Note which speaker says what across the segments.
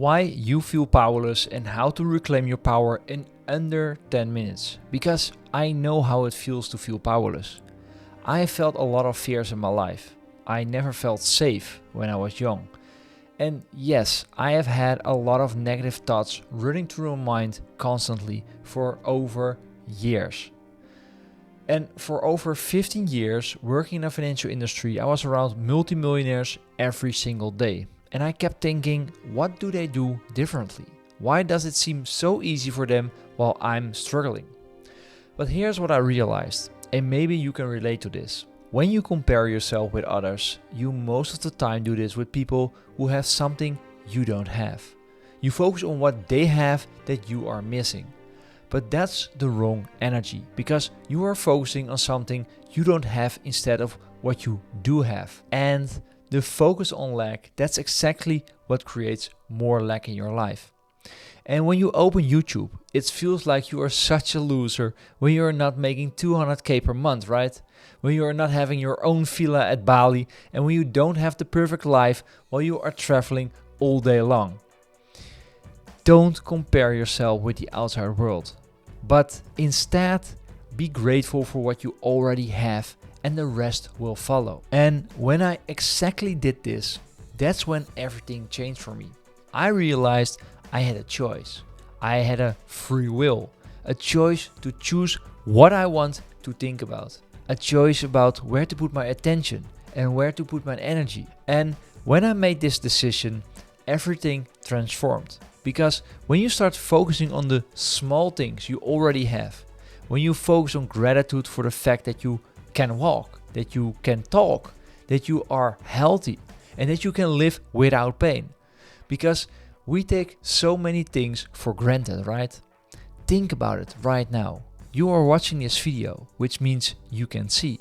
Speaker 1: why you feel powerless and how to reclaim your power in under 10 minutes. Because I know how it feels to feel powerless. I felt a lot of fears in my life. I never felt safe when I was young. And yes, I have had a lot of negative thoughts running through my mind constantly for over years. And for over 15 years working in the financial industry, I was around multimillionaires every single day. And I kept thinking, what do they do differently? Why does it seem so easy for them while I'm struggling? But here's what I realized, and maybe you can relate to this. When you compare yourself with others, you most of the time do this with people who have something you don't have. You focus on what they have that you are missing. But that's the wrong energy, because you are focusing on something you don't have instead of what you do have. And the focus on lack, that's exactly what creates more lack in your life. And when you open YouTube, it feels like you are such a loser when you are not making 200k per month, right? When you are not having your own villa at Bali and when you don't have the perfect life while you are traveling all day long. Don't compare yourself with the outside world, but instead be grateful for what you already have and the rest will follow. And when I exactly did this, that's when everything changed for me. I realized I had a choice. I had a free will, a choice to choose what I want to think about, a choice about where to put my attention and where to put my energy. And when I made this decision, everything transformed. Because when you start focusing on the small things you already have, when you focus on gratitude for the fact that you can walk, that you can talk, that you are healthy, and that you can live without pain. Because we take so many things for granted, right? Think about it right now. You are watching this video, which means you can see.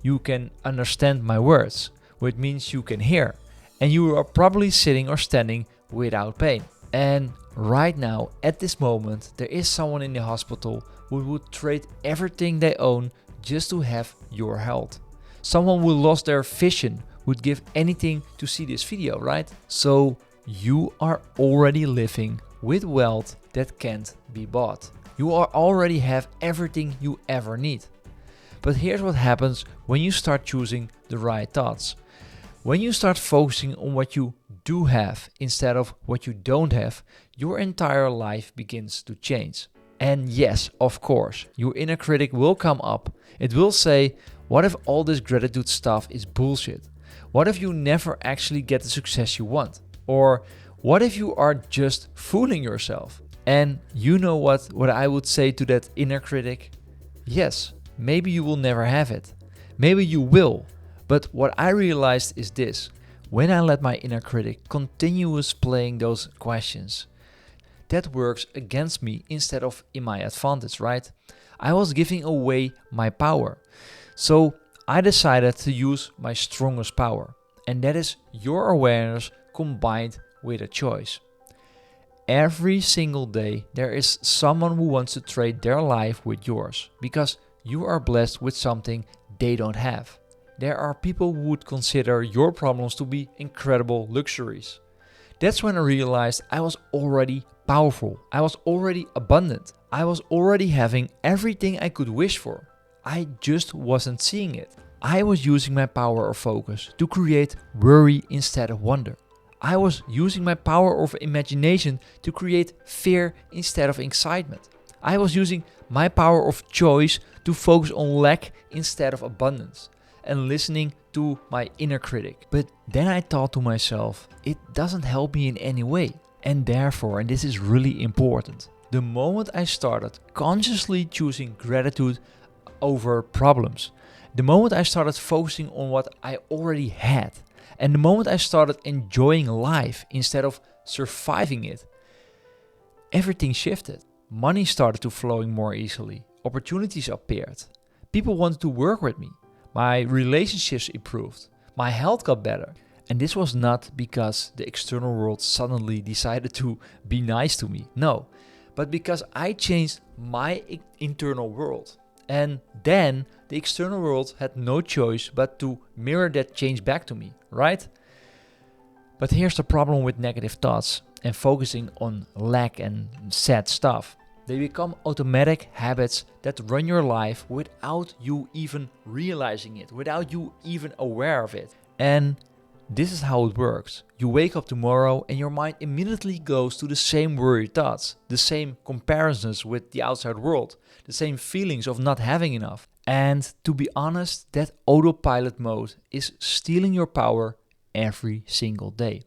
Speaker 1: You can understand my words, which means you can hear. And you are probably sitting or standing without pain. And right now, at this moment, there is someone in the hospital who would trade everything they own just to have your health. Someone who lost their vision would give anything to see this video, right? So you are already living with wealth that can't be bought. You already have everything you ever need. But here's what happens when you start choosing the right thoughts. When you start focusing on what you do have instead of what you don't have, your entire life begins to change. And yes, of course, your inner critic will come up. It will say, what if all this gratitude stuff is bullshit? What if you never actually get the success you want? Or what if you are just fooling yourself? And you know what I would say to that inner critic? Yes, maybe you will never have it. Maybe you will. But what I realized is this. When I let my inner critic continuous playing those questions, that works against me instead of in my advantage, right? I was giving away my power. So I decided to use my strongest power. And that is your awareness combined with a choice. Every single day there is someone who wants to trade their life with yours because you are blessed with something they don't have. There are people who would consider your problems to be incredible luxuries. That's when I realized I was already powerful. I was already abundant. I was already having everything I could wish for. I just wasn't seeing it. I was using my power of focus to create worry instead of wonder. I was using my power of imagination to create fear instead of excitement. I was using my power of choice to focus on lack instead of abundance and listening to my inner critic. But then I thought to myself, it doesn't help me in any way. And therefore, and this is really important, the moment I started consciously choosing gratitude over problems, the moment I started focusing on what I already had, and the moment I started enjoying life instead of surviving it, everything shifted. Money started to flowing more easily. Opportunities appeared. People wanted to work with me. My relationships improved. My health got better. And this was not because the external world suddenly decided to be nice to me. No, but because I changed my internal world. And then the external world had no choice but to mirror that change back to me, right? But here's the problem with negative thoughts. and focusing on lack and sad stuff. They become automatic habits that run your life without you even realizing it, without you even aware of it. And this is how it works. You wake up tomorrow and your mind immediately goes to the same worried thoughts, the same comparisons with the outside world, the same feelings of not having enough. And to be honest, that autopilot mode is stealing your power every single day.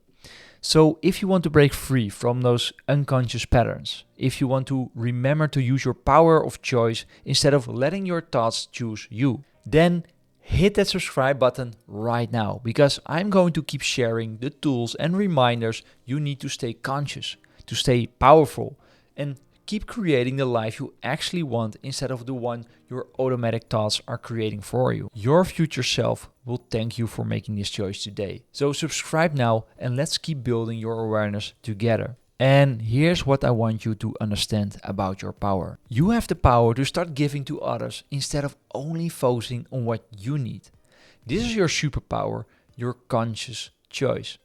Speaker 1: So if you want to break free from those unconscious patterns, if you want to remember to use your power of choice instead of letting your thoughts choose you, then hit that subscribe button right now, because I'm going to keep sharing the tools and reminders you need to stay conscious, to stay powerful, and keep creating the life you actually want instead of the one your automatic thoughts are creating for you. Your future self will thank you for making this choice today. So subscribe now and let's keep building your awareness together. And here's what I want you to understand about your power. You have the power to start giving to others instead of only focusing on what you need. This is your superpower, your conscious choice.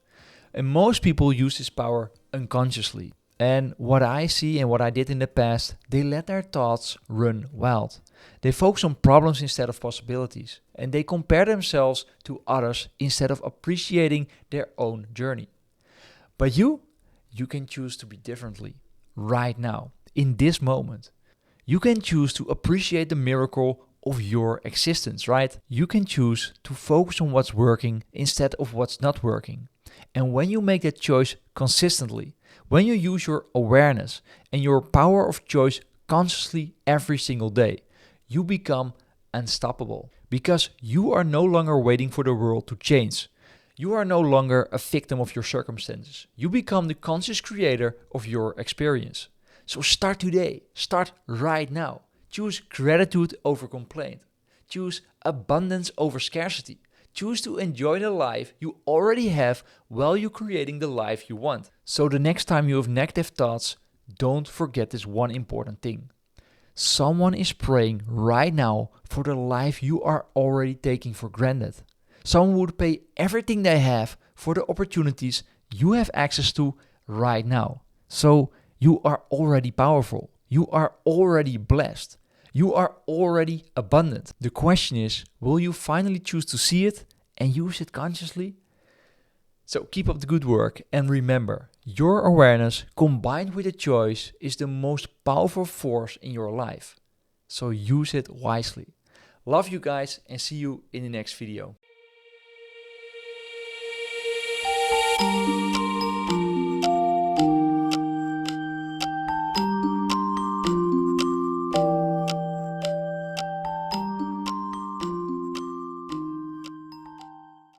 Speaker 1: And most people use this power unconsciously. And what I see and what I did in the past, they let their thoughts run wild. They focus on problems instead of possibilities. And they compare themselves to others instead of appreciating their own journey. But you can choose to be differently right now, in this moment. You can choose to appreciate the miracle of your existence, right? You can choose to focus on what's working instead of what's not working. And when you make that choice consistently, when you use your awareness and your power of choice consciously every single day, you become unstoppable, because you are no longer waiting for the world to change. You are no longer a victim of your circumstances. You become the conscious creator of your experience. So start today. Start right now. Choose gratitude over complaint. Choose abundance over scarcity. Choose to enjoy the life you already have while you're creating the life you want. So the next time you have negative thoughts, don't forget this one important thing. Someone is praying right now for the life you are already taking for granted. Someone would pay everything they have for the opportunities you have access to right now. So you are already powerful. You are already blessed. You are already abundant. The question is, will you finally choose to see it and use it consciously? So keep up the good work, and remember, your awareness combined with a choice is the most powerful force in your life. So use it wisely. Love you guys and see you in the next video.